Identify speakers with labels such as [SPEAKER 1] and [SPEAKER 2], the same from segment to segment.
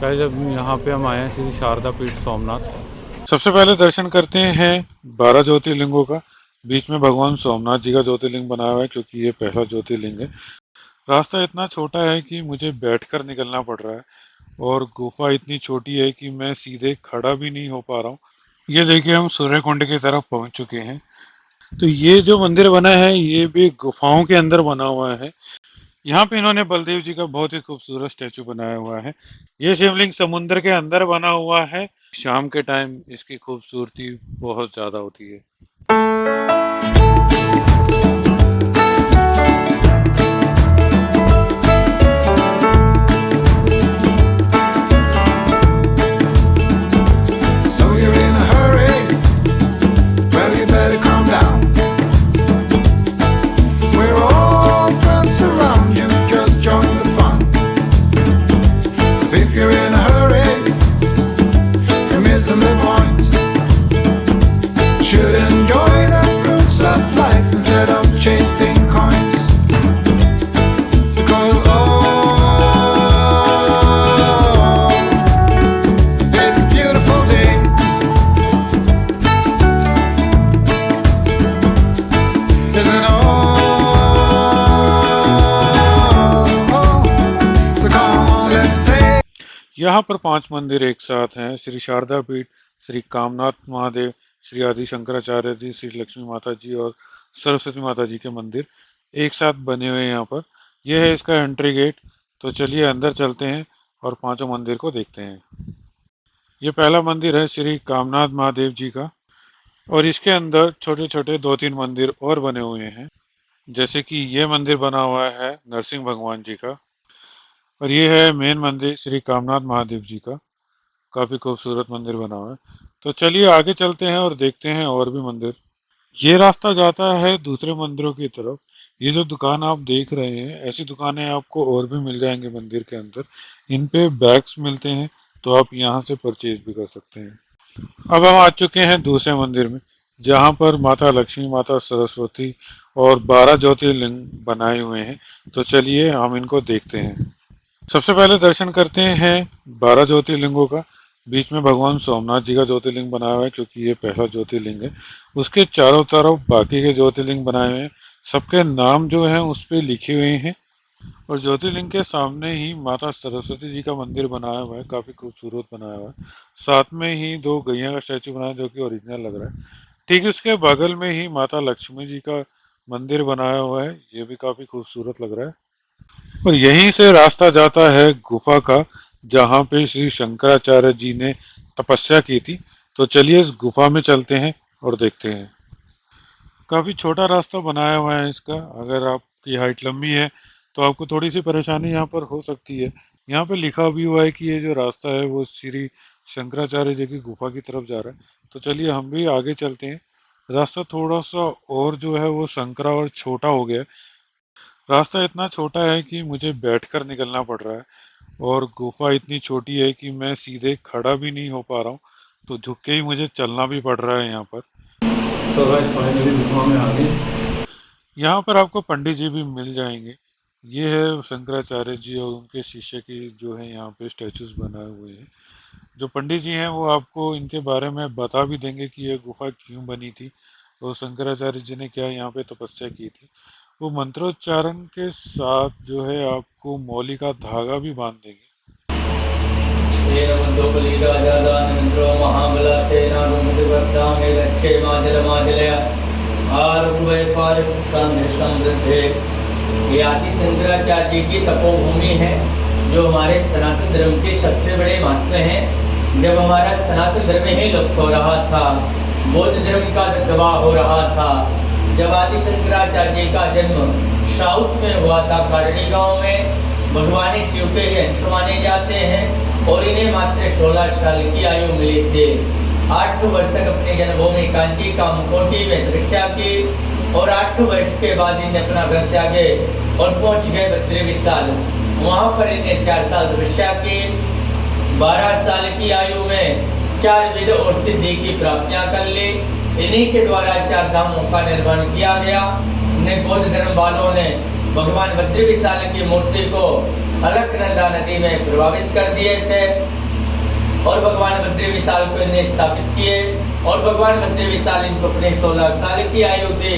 [SPEAKER 1] Guys जब यहाँ पे हम आए हैं श्री शारदा पीठ सोमनाथ।
[SPEAKER 2] सबसे पहले दर्शन करते हैं 12 ज्योतिर्लिंगों का। बीच में भगवान सोमनाथ जी का ज्योतिर्लिंग बनाया हुआ है क्योंकि ये पहला ज्योतिर्लिंग है। रास्ता इतना छोटा है कि मुझे बैठकर निकलना पड़ रहा है और गुफा इतनी छोटी है कि मैं सीधे खड़ा भी नहीं हो पा रहा हूँ। ये देखिए हम सूर्यकुंड की तरफ पहुंच चुके हैं। तो ये जो मंदिर बना है ये भी गुफाओं के अंदर बना हुआ है। यहाँ पे इन्होंने बलदेव जी का बहुत ही खूबसूरत स्टेचू बनाया हुआ है। ये शिवलिंग समुद्र के अंदर बना हुआ है। शाम के टाइम इसकी खूबसूरती बहुत ज्यादा होती है।
[SPEAKER 3] So you're in a hurry? Well, you better calm down. We're all friends around you, just join the fun. 'Cause if you're in a hurry, you're missing the point. Should enjoy the fruits of life instead of chasing coins. Because it's a beautiful day. Isn't so come on, let's play.
[SPEAKER 2] यहाँ पर 5 मंदिर एक साथ हैं। श्री शारदा पीठ, श्री कामनाथ महादेव, श्री आदि शंकराचार्य जी, श्री लक्ष्मी माता जी और सरस्वती माता जी के मंदिर एक साथ बने हुए हैं यहाँ पर। यह है इसका एंट्री गेट। तो चलिए अंदर चलते हैं और पांचों मंदिर को देखते हैं। ये पहला मंदिर है श्री कामनाथ महादेव जी का और इसके अंदर छोटे छोटे 2-3 मंदिर और बने हुए हैं। जैसे कि ये मंदिर बना हुआ है नरसिंह भगवान जी का और ये है मेन मंदिर श्री कामनाथ महादेव जी का। काफी खूबसूरत मंदिर बना हुआ है। तो चलिए आगे चलते हैं और देखते हैं और भी मंदिर। ये रास्ता जाता है दूसरे मंदिरों की तरफ। ये जो दुकान आप देख रहे हैं ऐसी दुकानें आपको और भी मिल जाएंगे मंदिर के अंदर। इन पे बैग्स मिलते हैं तो आप यहाँ से परचेज भी कर सकते हैं। अब हम आ चुके हैं दूसरे मंदिर में जहाँ पर माता लक्ष्मी, माता सरस्वती और 12 ज्योतिर्लिंग बनाए हुए हैं। तो चलिए हम इनको देखते हैं। सबसे पहले दर्शन करते हैं 12 ज्योतिर्लिंगों का। बीच में भगवान सोमनाथ जी का ज्योतिर्लिंग बनाया हुआ है क्योंकि ये पहला ज्योतिर्लिंग है। उसके चारों तरफ बाकी के ज्योतिर्लिंग बनाए हुए हैं। सबके नाम जो हैं उस पे लिखे हुए हैं और ज्योतिर्लिंग के सामने ही माता सरस्वती जी का मंदिर बनाया हुआ है। काफी खूबसूरत बनाया हुआ है। साथ में ही 2 गैया का स्टैचू बनाया है जो कि ओरिजिनल लग रहा है। ठीक उसके बगल में ही माता लक्ष्मी जी का मंदिर बनाया हुआ है। ये भी काफी खूबसूरत लग रहा है और यहीं से रास्ता जाता है गुफा का जहाँ पे श्री शंकराचार्य जी ने तपस्या की थी। तो चलिए इस गुफा में चलते हैं और देखते हैं। काफी छोटा रास्ता बनाया हुआ है इसका। अगर आपकी हाइट लंबी है तो आपको थोड़ी सी परेशानी यहाँ पर हो सकती है। यहाँ पे लिखा भी हुआ है कि ये जो रास्ता है वो श्री शंकराचार्य जी की गुफा की तरफ जा रहा है। तो चलिए हम भी आगे चलते हैं। रास्ता थोड़ा सा और जो है वो संकरा और छोटा हो गया है। रास्ता इतना छोटा है कि मुझे बैठकर निकलना पड़ रहा है और गुफा इतनी छोटी है कि मैं सीधे खड़ा भी नहीं हो पा रहा हूँ। तो झुक के ही मुझे चलना भी पड़ रहा है यहाँ पर।
[SPEAKER 1] तो गाइस फाइनली गुफा में आ गए।
[SPEAKER 2] यहाँ पर आपको पंडित जी भी मिल जाएंगे। ये है शंकराचार्य जी और उनके शिष्य की जो है यहाँ पे स्टेचूज बनाए हुए हैं। जो पंडित जी हैं वो आपको इनके बारे में बता भी देंगे कि ये गुफा क्यों बनी थी और शंकराचार्य जी ने क्या यहाँ पे तपस्या की थी। वो मंत्रोच्चारण के साथ जो है आपको मौली का धागा भी बांध देंगे।
[SPEAKER 4] श्रीरमन्तोपलीलाजादानमिन्द्रो महाबलातेनागुमतिवर्तामे लक्ष्ये माजलमाजलया आरुग्वैपारसुक्षान्धृष्टमृद्धे। ये आदि शंकराचार्य जी की तपोभूमि है जो हमारे सनातन धर्म के सबसे बड़े महात्मा हैं। जब हमारा सनातन धर्म ही लुप्त हो रहा था, बौद्ध धर्म का दबाव हो रहा था, जब आदि शंकराचार्य जी का जन्म साउथ में हुआ था काटनी गांव में, भगवान शिव के ही अंश माने जाते हैं और इन्हें मात्र 16 साल की आयु मिली थी। 8 वर्ष तक अपनी जन्मभूमि कांची का मुकोटी में तपस्या की और 8 वर्ष के बाद इन्हें अपना घर त्यागे और पहुंच गए 32 साल। वहाँ पर इन्हें 4 साल तपस्या की। 12 साल की आयु में 4 वेद और सिद्धि की प्राप्तियां कर ली। इन्हीं के द्वारा 4 धामों का निर्माण किया गया। बौद्ध धर्म वालों ने भगवान 32 साल की मूर्ति को अलकनंदा नदी में प्रभावित कर दिए थे और भगवान बद्री विशाल को इन्हें स्थापित किए और भगवान बद्री विशाल इनको अपने 16 साल की आयु थी,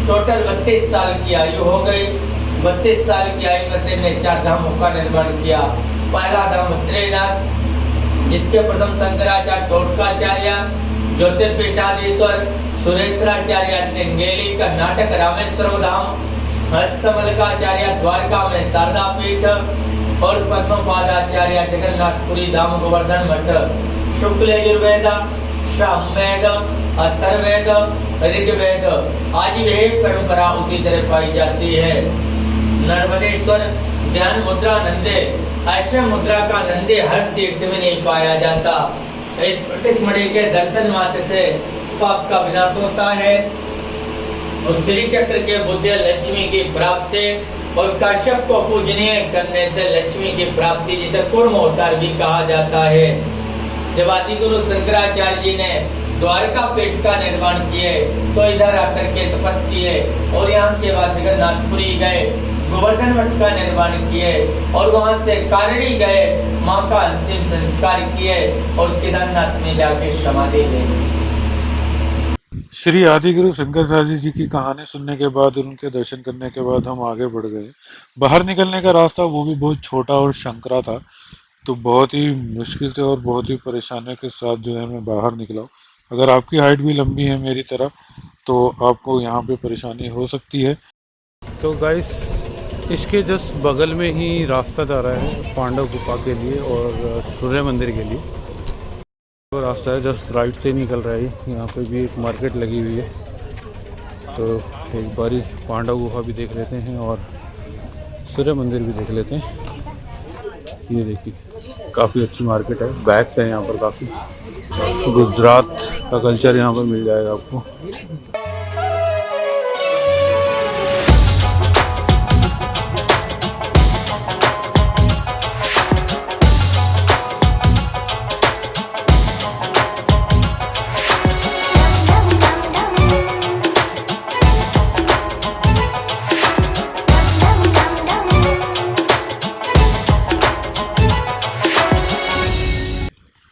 [SPEAKER 4] टोटल 32 साल की आयु हो गई। 32 साल की आयु में से इन्हें 4 धामों का निर्माण किया। पहला धाम बद्रीनाथ, जिसके प्रथम शंकराचार्य टोटकाचार्य, ज्योतिर्पीठाधीश्वर सुरेश्वराचार्य श्रृंगेरी, कर्नाटक रामेश्वर धाम, हस्तमलकाचार्य द्वारका में शारदा पीठ और पद्मपादाचार्य जगन्नाथपुरी धाम गोवर्धन मठ। शुक्ल यजुर्वेद, सामवेद, अथर्ववेद, ऋग्वेद आदि वे परंपरा उसी तरह पाई जाती है। नर्मदेश्वर ध्यान मुद्रा नंदे, ऐसे मुद्रा का नंदे हर तीर्थ में नहीं पाया जाता। इस स्फटिक मणि के दर्शन मात्र से पाप का विनाश होता है और श्री चक्र के बुद्धे लक्ष्मी की प्राप्ति और कश्यप को पूजनीय करने से लक्ष्मी की प्राप्ति, जिसे कूर्म अवतार भी कहा जाता है। जब आदि गुरु शंकराचार्य जी ने द्वारका पीठ का निर्माण किए तो इधर आकर के तपस्या किए और यहाँ के बाद जगन्नाथपुरी गए, गोवर्धन मठ का निर्माण किए और वहाँ से कारणी गए, माँ का अंतिम संस्कार किए और केदारनाथ में जाके समाधि ले ली।
[SPEAKER 2] श्री आदिगुरु शंकराचार्य जी की कहानी सुनने के बाद और उनके दर्शन करने के बाद हम आगे बढ़ गए। बाहर निकलने का रास्ता वो भी बहुत छोटा और संकरा था, तो बहुत ही मुश्किल से और बहुत ही परेशानियों के साथ जो है मैं बाहर निकला हूँ। अगर आपकी हाइट भी लंबी है मेरी तरह तो आपको यहाँ पे परेशानी हो सकती है।
[SPEAKER 1] तो गाइस, इसके जस्ट बगल में ही रास्ता जा रहा है पांडव गुफा के लिए और सूर्य मंदिर के लिए। वो रास्ता है जस्ट राइट से निकल रहा है। यहाँ पे भी एक मार्केट लगी हुई है, तो एक बारी पांडव गुफा भी देख लेते हैं और सूर्य मंदिर भी देख लेते हैं। ये देखिए, काफ़ी अच्छी मार्केट है, बैग्स हैं यहाँ पर काफ़ी। गुजरात का कल्चर यहाँ पर मिल जाएगा आपको।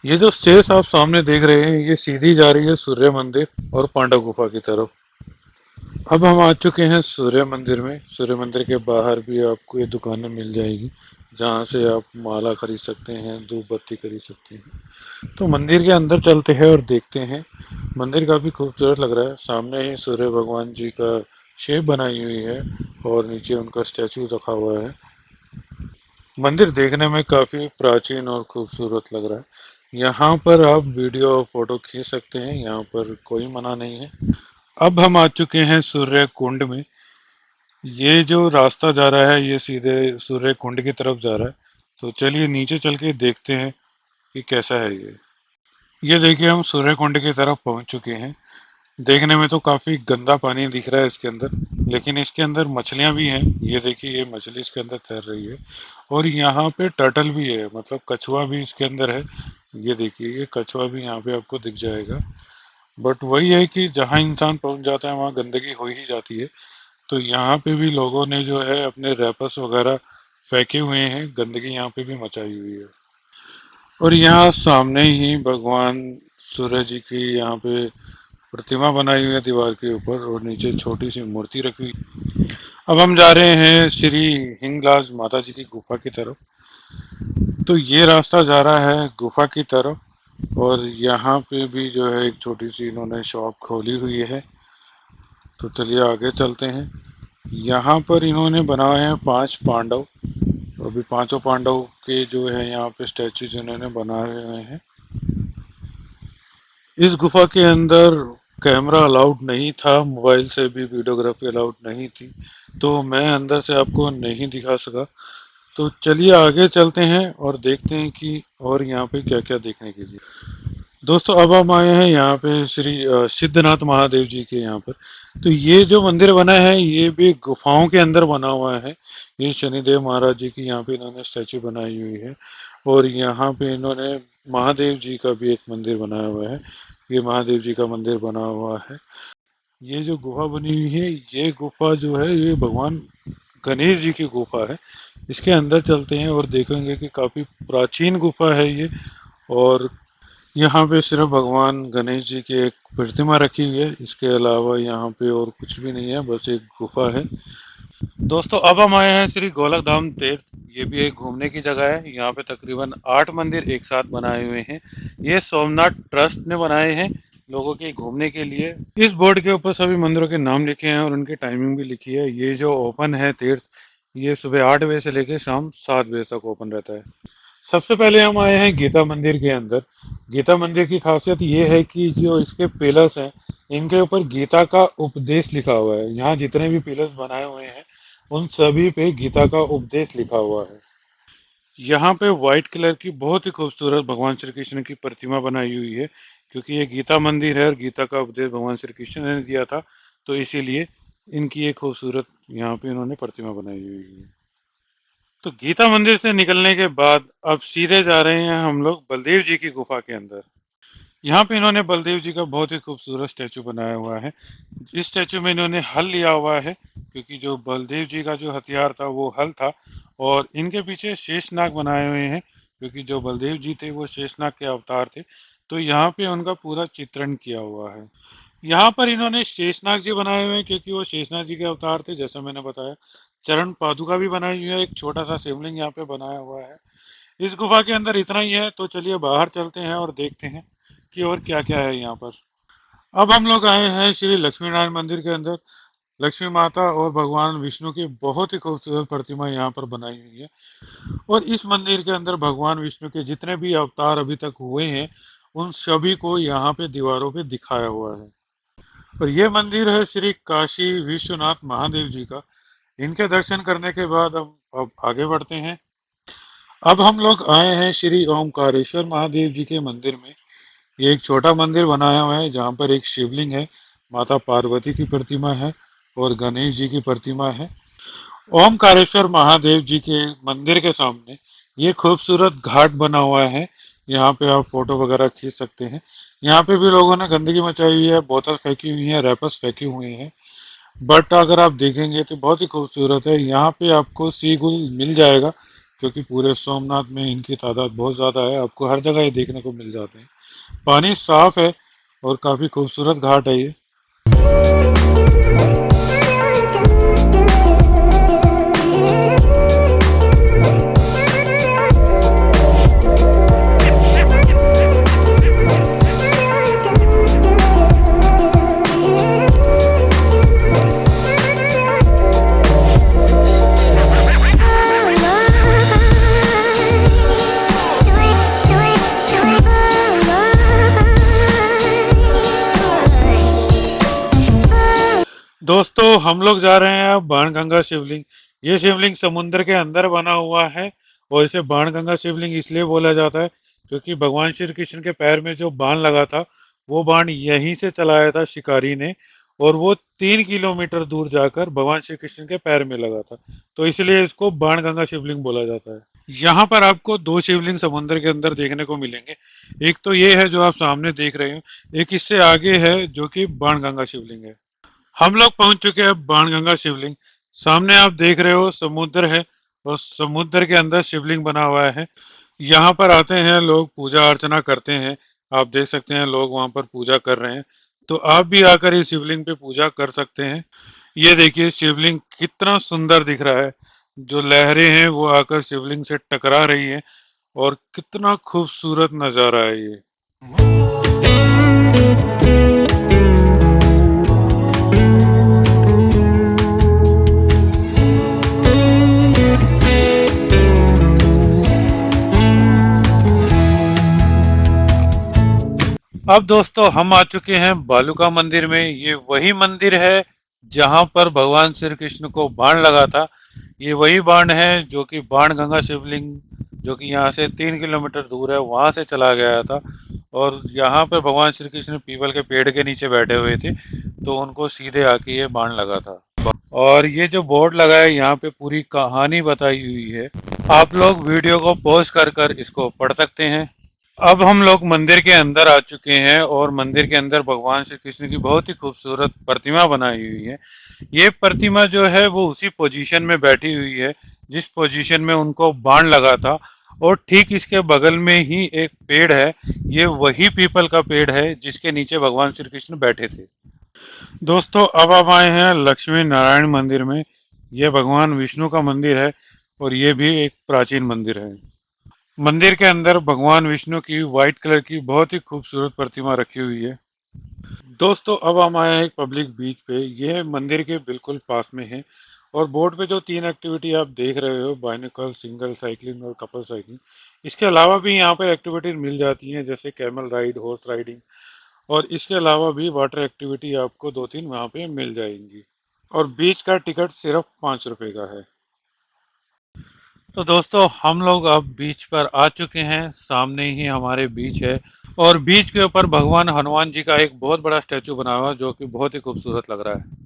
[SPEAKER 2] ये जो स्टेज आप सामने देख रहे हैं ये सीधी जा रही है सूर्य मंदिर और पांडव गुफा की तरफ। अब हम आ चुके हैं सूर्य मंदिर में। सूर्य मंदिर के बाहर भी आपको ये दुकानें मिल जाएगी जहाँ से आप माला खरीद सकते हैं, धूप बत्ती खरीद सकते हैं। तो मंदिर के अंदर चलते हैं और देखते हैं। मंदिर काफी खूबसूरत लग रहा है। सामने ही सूर्य भगवान जी का शेप बनाई हुई है और नीचे उनका स्टैचू रखा हुआ है। मंदिर देखने में काफी प्राचीन और खूबसूरत लग रहा है। यहाँ पर आप वीडियो और फोटो खींच सकते हैं, यहाँ पर कोई मना नहीं है। अब हम आ चुके हैं सूर्य कुंड में। ये जो रास्ता जा रहा है ये सीधे सूर्य कुंड की तरफ जा रहा है। तो चलिए नीचे चल के देखते हैं कि कैसा है ये देखिए, हम सूर्य कुंड की तरफ पहुंच चुके हैं। देखने में तो काफी गंदा पानी दिख रहा है इसके अंदर, लेकिन इसके अंदर मछलियां भी हैं। ये देखिए, ये मछली इसके अंदर तैर रही है और यहाँ पे टर्टल भी है, मतलब कछुआ भी इसके अंदर है। ये देखिए, ये कछुआ भी यहाँ पे आपको दिख जाएगा। बट वही है कि जहाँ इंसान पहुंच जाता है वहाँ गंदगी हो ही जाती है। तो यहाँ पे भी लोगों ने जो है अपने रैपर्स वगैरह फेंके हुए हैं, गंदगी यहाँ पे भी मचाई हुई है। और यहाँ सामने ही भगवान सूर्य जी की यहाँ पे प्रतिमा बनाई हुई है दीवार के ऊपर और नीचे छोटी सी मूर्ति रखी हुई। अब हम जा रहे हैं श्री हिंगलाज माता जी की गुफा की तरफ। तो ये रास्ता जा रहा है गुफा की तरफ और यहाँ पे भी जो है एक छोटी सी इन्होंने शॉप खोली हुई है। तो चलिए आगे चलते हैं। यहाँ पर इन्होंने बनाए हैं 5 पांडव। अभी 5 पांडव के जो है यहाँ पे स्टैचूज इन्होंने बनाए हुए हैं। इस गुफा के अंदर कैमरा अलाउड नहीं था, मोबाइल से भी वीडियोग्राफी अलाउड नहीं थी, तो मैं अंदर से आपको नहीं दिखा सका। तो चलिए आगे चलते हैं और देखते हैं कि और यहाँ पे क्या क्या देखने के लिए। दोस्तों, अब हम आए हैं यहाँ पे श्री सिद्धनाथ महादेव जी के यहाँ पर। तो ये जो मंदिर बना है ये भी गुफाओं के अंदर बना हुआ है। ये शनिदेव महाराज जी की यहाँ पे इन्होंने स्टैचू बनाई हुई है और यहाँ पे इन्होंने महादेव जी का भी एक मंदिर बनाया हुआ है। ये महादेव जी का मंदिर बना हुआ है। ये जो गुफा बनी हुई है ये गुफा जो है ये भगवान गणेश जी की गुफा है। इसके अंदर चलते हैं और देखेंगे कि काफी प्राचीन गुफा है ये। और यहाँ पे सिर्फ भगवान गणेश जी की एक प्रतिमा रखी हुई है, इसके अलावा यहाँ पे और कुछ भी नहीं है, बस एक गुफा है। दोस्तों अब हम आए हैं श्री गोलक धाम तीर्थ। ये भी एक घूमने की जगह है। यहाँ पे तकरीबन 8 मंदिर एक साथ बनाए हुए हैं। ये सोमनाथ ट्रस्ट ने बनाए हैं लोगों के घूमने के लिए। इस बोर्ड के ऊपर सभी मंदिरों के नाम लिखे हैं और उनकी टाइमिंग भी लिखी है। ये जो ओपन है तीर्थ, ये सुबह 8 बजे से लेकर शाम 7 बजे तक ओपन रहता है। सबसे पहले हम आए हैं गीता मंदिर के अंदर। गीता मंदिर की खासियत ये है कि जो इसके पिलर्स हैं, इनके ऊपर गीता का उपदेश लिखा हुआ है। यहाँ जितने भी पिलर्स बनाए हुए हैं उन सभी पे गीता का उपदेश लिखा हुआ है। यहाँ पे व्हाइट कलर की बहुत ही खूबसूरत भगवान श्री कृष्ण की प्रतिमा बनाई हुई है, क्योंकि ये गीता मंदिर है और गीता का उपदेश भगवान श्री कृष्ण ने दिया था, तो इसीलिए इनकी एक खूबसूरत यहाँ पे इन्होंने प्रतिमा बनाई हुई है। तो गीता मंदिर से निकलने के बाद अब सीधे जा रहे हैं हम लोग बलदेव जी की गुफा के अंदर। यहाँ पे इन्होंने बलदेव जी का बहुत ही खूबसूरत स्टैचू बनाया हुआ है। इस स्टैचू में इन्होंने हल लिया हुआ है, क्योंकि जो बलदेव जी का जो हथियार था वो हल था। और इनके पीछे शेषनाग बनाए हुए हैं, क्योंकि जो बलदेव जी थे वो शेषनाग के अवतार थे, तो यहाँ पे उनका पूरा चित्रण किया हुआ है। यहाँ पर इन्होंने शेषनाग जी बनाए हुए हैं, क्योंकि वो शेषनाग जी के अवतार थे, जैसा मैंने बताया। चरण पादुका भी बनाई हुई है, एक छोटा सा शिवलिंग यहाँ पे बनाया हुआ है। इस गुफा के अंदर इतना ही है, तो चलिए बाहर चलते हैं और देखते हैं कि और क्या क्या है यहाँ पर। अब हम लोग आए हैं श्री लक्ष्मी नारायण मंदिर के अंदर। लक्ष्मी माता और भगवान विष्णु की बहुत ही खूबसूरत प्रतिमा यहाँ पर बनाई हुई है। और इस मंदिर के अंदर भगवान विष्णु के जितने भी अवतार अभी तक हुए हैं उन सभी को यहाँ पे दीवारों पे दिखाया हुआ है। और ये मंदिर है श्री काशी विश्वनाथ महादेव जी का। इनके दर्शन करने के बाद हम अब आगे बढ़ते हैं। अब हम लोग आए हैं श्री ओमकारेश्वर महादेव जी के मंदिर में। ये एक छोटा मंदिर बनाया हुआ है, जहाँ पर एक शिवलिंग है, माता पार्वती की प्रतिमा है और गणेश जी की प्रतिमा है। ओमकारेश्वर महादेव जी के मंदिर के सामने ये खूबसूरत घाट बना हुआ है। यहाँ पे आप फोटो वगैरह खींच सकते हैं। यहाँ पे भी लोगों ने गंदगी मचाई हुई है, बोतल फेंकी हुई है, रैपर्स फेंके हुए हैं, बट अगर आप देखेंगे तो बहुत ही खूबसूरत है। यहाँ पे आपको सी गुल मिल जाएगा, क्योंकि पूरे सोमनाथ में इनकी तादाद बहुत ज्यादा है। आपको हर जगह ये देखने को मिल जाते हैं। पानी साफ है और काफी खूबसूरत घाट है ये। दोस्तों हम लोग जा रहे हैं अब बाणगंगा शिवलिंग। ये शिवलिंग समुद्र के अंदर बना हुआ है और इसे बाणगंगा शिवलिंग इसलिए बोला जाता है क्योंकि भगवान श्री कृष्ण के पैर में जो बाण लगा था वो बाण यहीं से चलाया था शिकारी ने, और वो 3 किलोमीटर दूर जाकर भगवान श्री कृष्ण के पैर में लगा था, तो इसलिए इसको बाणगंगा शिवलिंग बोला जाता है। यहाँ पर आपको 2 शिवलिंग समुद्र के अंदर देखने को मिलेंगे। एक तो ये है जो आप सामने देख रहे हो, एक इससे आगे है जो कि बाणगंगा शिवलिंग है। हम लोग पहुंच चुके हैं बाणगंगा शिवलिंग। सामने आप देख रहे हो समुद्र है और समुद्र के अंदर शिवलिंग बना हुआ है। यहाँ पर आते हैं लोग, पूजा अर्चना करते हैं। आप देख सकते हैं लोग वहां पर पूजा कर रहे हैं, तो आप भी आकर इस शिवलिंग पे पूजा कर सकते हैं। ये देखिए शिवलिंग कितना सुंदर दिख रहा है। जो लहरें हैं वो आकर शिवलिंग से टकरा रही है और कितना खूबसूरत नजारा है ये। अब दोस्तों हम आ चुके हैं बालूका मंदिर में। ये वही मंदिर है जहां पर भगवान श्री कृष्ण को बाण लगा था। ये वही बाण है जो कि बाणगंगा शिवलिंग, जो कि यहाँ से 3 किलोमीटर दूर है, वहां से चला गया था। और यहाँ पे भगवान श्री कृष्ण पीपल के पेड़ के नीचे बैठे हुए थे, तो उनको सीधे आके ये बाण लगा था। और ये जो बोर्ड लगा है यहाँ पे पूरी कहानी बताई हुई है। आप लोग वीडियो को पॉज कर कर इसको पढ़ सकते हैं। अब हम लोग मंदिर के अंदर आ चुके हैं और मंदिर के अंदर भगवान श्री कृष्ण की बहुत ही खूबसूरत प्रतिमा बनाई हुई है। ये प्रतिमा जो है वो उसी पोजीशन में बैठी हुई है जिस पोजीशन में उनको बाण लगा था, और ठीक इसके बगल में ही एक पेड़ है। ये वही पीपल का पेड़ है जिसके नीचे भगवान श्री कृष्ण बैठे थे। दोस्तों, अब हम आए हैं लक्ष्मी नारायण मंदिर में। ये भगवान विष्णु का मंदिर है और ये भी एक प्राचीन मंदिर है। मंदिर के अंदर भगवान विष्णु की व्हाइट कलर की बहुत ही खूबसूरत प्रतिमा रखी हुई है। दोस्तों, अब हम आए हैं एक पब्लिक बीच पे। यह मंदिर के बिल्कुल पास में है और बोर्ड पे जो 3 एक्टिविटी आप देख रहे हो, बाइनिकल, सिंगल साइकिलिंग और कपल साइकिलिंग, इसके अलावा भी यहाँ पे एक्टिविटीज मिल जाती हैं जैसे कैमल राइड, हॉर्स राइडिंग, और इसके अलावा भी वाटर एक्टिविटी आपको 2-3 वहाँ पे मिल जाएंगी। और बीच का टिकट सिर्फ 5 रुपए का है। तो दोस्तों, हम लोग अब बीच पर आ चुके हैं। सामने ही हमारे बीच है और बीच के ऊपर भगवान हनुमान जी का एक बहुत बड़ा स्टैचू बना हुआ है जो कि बहुत ही खूबसूरत लग रहा है।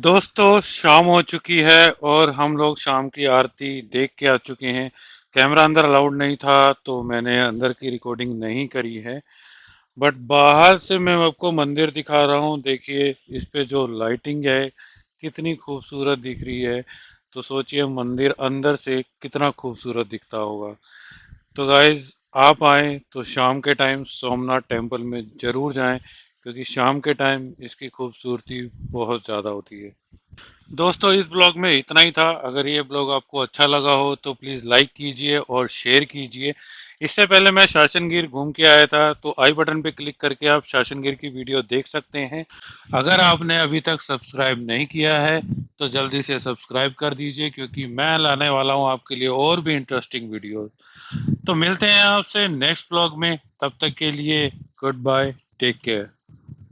[SPEAKER 2] दोस्तों, शाम हो चुकी है और हम लोग शाम की आरती देख के आ चुके हैं। कैमरा अंदर अलाउड नहीं था तो मैंने अंदर की रिकॉर्डिंग नहीं करी है, बट बाहर से मैं आपको मंदिर दिखा रहा हूँ। देखिए इस पे जो लाइटिंग है कितनी खूबसूरत दिख रही है, तो सोचिए मंदिर अंदर से कितना खूबसूरत दिखता होगा। तो गाइज, आप आए तो शाम के टाइम सोमनाथ टेम्पल में जरूर जाएं, क्योंकि शाम के टाइम इसकी खूबसूरती बहुत ज़्यादा होती है। दोस्तों, इस ब्लॉग में इतना ही था। अगर ये ब्लॉग आपको अच्छा लगा हो तो प्लीज़ लाइक कीजिए और शेयर कीजिए। इससे पहले मैं शासनगिर घूम के आया था, तो आई बटन पे क्लिक करके आप शासनगिर की वीडियो देख सकते हैं। अगर आपने अभी तक सब्सक्राइब नहीं किया है तो जल्दी से सब्सक्राइब कर दीजिए, क्योंकि मैं लाने वाला हूँ आपके लिए और भी इंटरेस्टिंग वीडियो। तो मिलते हैं आपसे नेक्स्ट ब्लॉग में, तब तक के लिए गुड बाय, टेक केयर।